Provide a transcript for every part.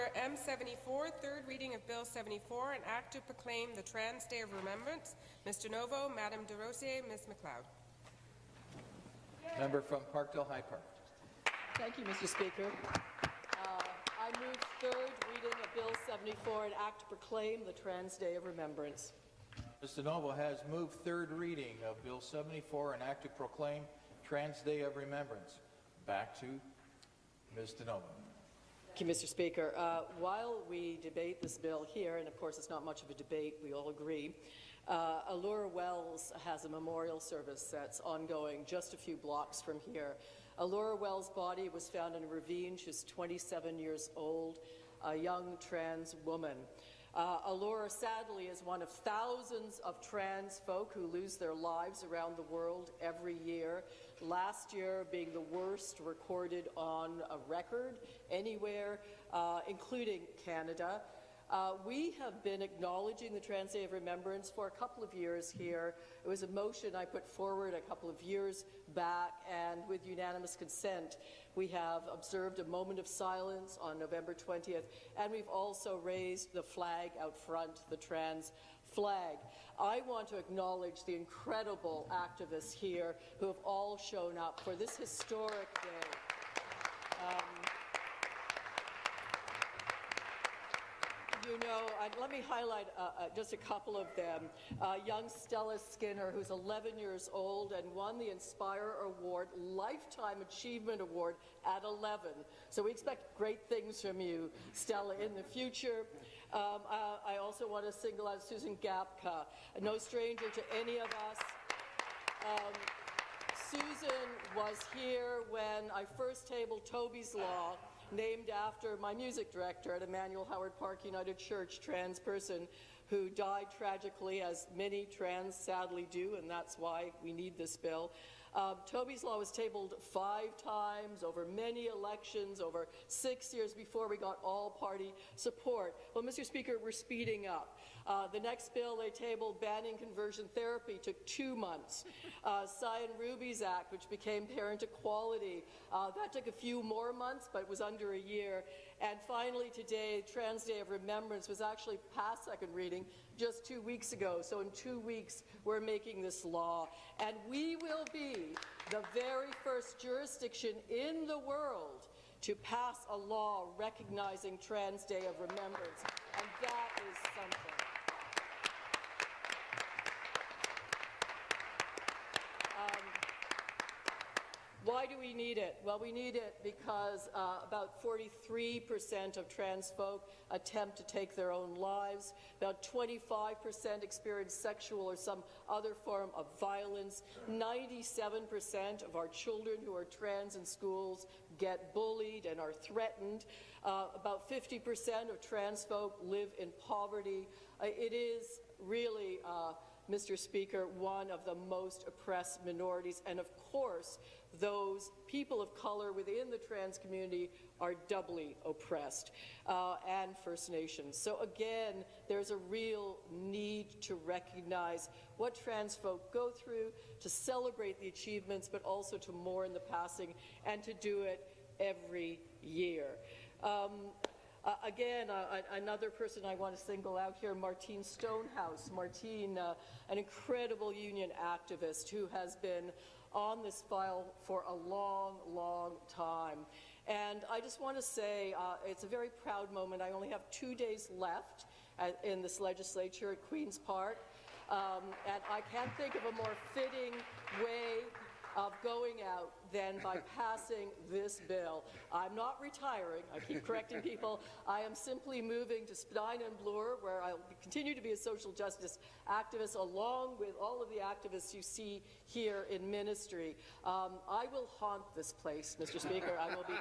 Order M74, third reading of Bill 74, an act to proclaim the Trans Day of Remembrance. Mr. Novo, Madame De Rosier, Ms. MacLeod. Member from Parkdale High Park. Thank you, Mr. Speaker. I move third reading of Bill 74, an act to proclaim the Trans Day of Remembrance. Mr. DiNovo has moved third reading of Bill 74, an act to proclaim Trans Day of Remembrance. Back to Ms. DiNovo. Thank you, Mr. Speaker. While we debate this bill here, and of course it's not much of a debate, we all agree, Allura Wells has a memorial service that's ongoing just a few blocks from here. Allura Wells' body was found in a ravine. She's 27 years old, a young trans woman. Allura, sadly, is one of thousands of trans folk who lose their lives around the world every year, last year being the worst recorded on a record anywhere, including Canada. We have been acknowledging the Trans Day of Remembrance for a couple of years here. It was a motion I put forward a couple of years back, and with unanimous consent, we have observed a moment of silence on November 20th, and we've also raised the flag out front, the trans flag. I want to acknowledge the incredible activists here who have all shown up for this historic day. You know, let me highlight just a couple of them. Young Stella Skinner, who's 11 years old and won the Inspire Award, Lifetime Achievement Award at 11. So we expect great things from you, Stella, in the future. I also want to single out Susan Gapka, no stranger to any of us. Susan was here when I first tabled Toby's Law, named after my music director at Emmanuel Howard Park United Church, trans person who died tragically, as many trans sadly do, and that's why we need this bill. Toby's Law was tabled 5 times over many elections, over 6 years before we got all-party support. Well, Mr. Speaker, we're speeding up. The next bill they tabled, banning conversion therapy, took 2 months. Cy and Ruby's Act, which became parent equality, that took a few more months, but it was under a year. And finally today, Trans Day of Remembrance was actually past second reading just 2 weeks ago. So in 2 weeks, we're making this law. And we will be the very first jurisdiction in the world to pass a law recognizing Trans Day of Remembrance. And that is something. Why do we need it? Well, we need it because about 43% of trans folk attempt to take their own lives. About 25% experience sexual or some other form of violence. 97% of our children who are trans in schools get bullied and are threatened. About 50% of trans folk live in poverty. It is really Mr. Speaker, one of the most oppressed minorities, and of course, those people of color within the trans community are doubly oppressed, and First Nations. So again, there's a real need to recognize what trans folk go through, to celebrate the achievements, but also to mourn the passing, and to do it every year. Again, another person I want to single out here, Martine Stonehouse. Martine, an incredible union activist who has been on this file for a long, long time. And I just want to say it's a very proud moment. I only have 2 days left in this legislature at Queen's Park. And I can't think of a more fitting way of going out than by passing this bill. I'm not retiring. I keep correcting people. I am simply moving to Spadina and Bloor, where I'll continue to be a social justice activist, along with all of the activists you see here in ministry. I will haunt this place, Mr. Speaker. I will be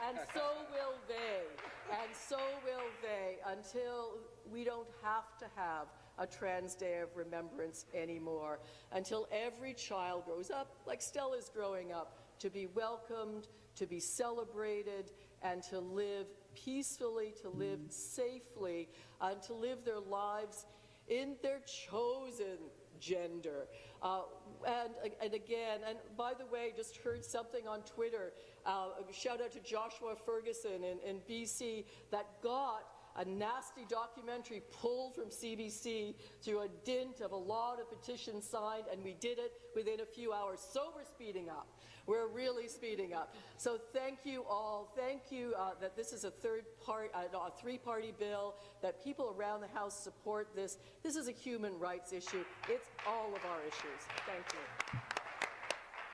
and so will they. And so will they, until we don't have to have a Trans Day of Remembrance anymore, until every child grows up like Stella's growing up, to be welcomed, to be celebrated, and to live peacefully, to live safely, and to live their lives in their chosen gender. And again, and by the way, just heard something on Twitter, shout out to Joshua Ferguson in BC, that got a nasty documentary pulled from CBC through a dint of a lot of petitions signed, and we did it within a few hours. So we're speeding up. We're really speeding up. So thank you all. Thank you that this is a three-party bill, that people around the House support this. This is a human rights issue. It's all of our issues. Thank you.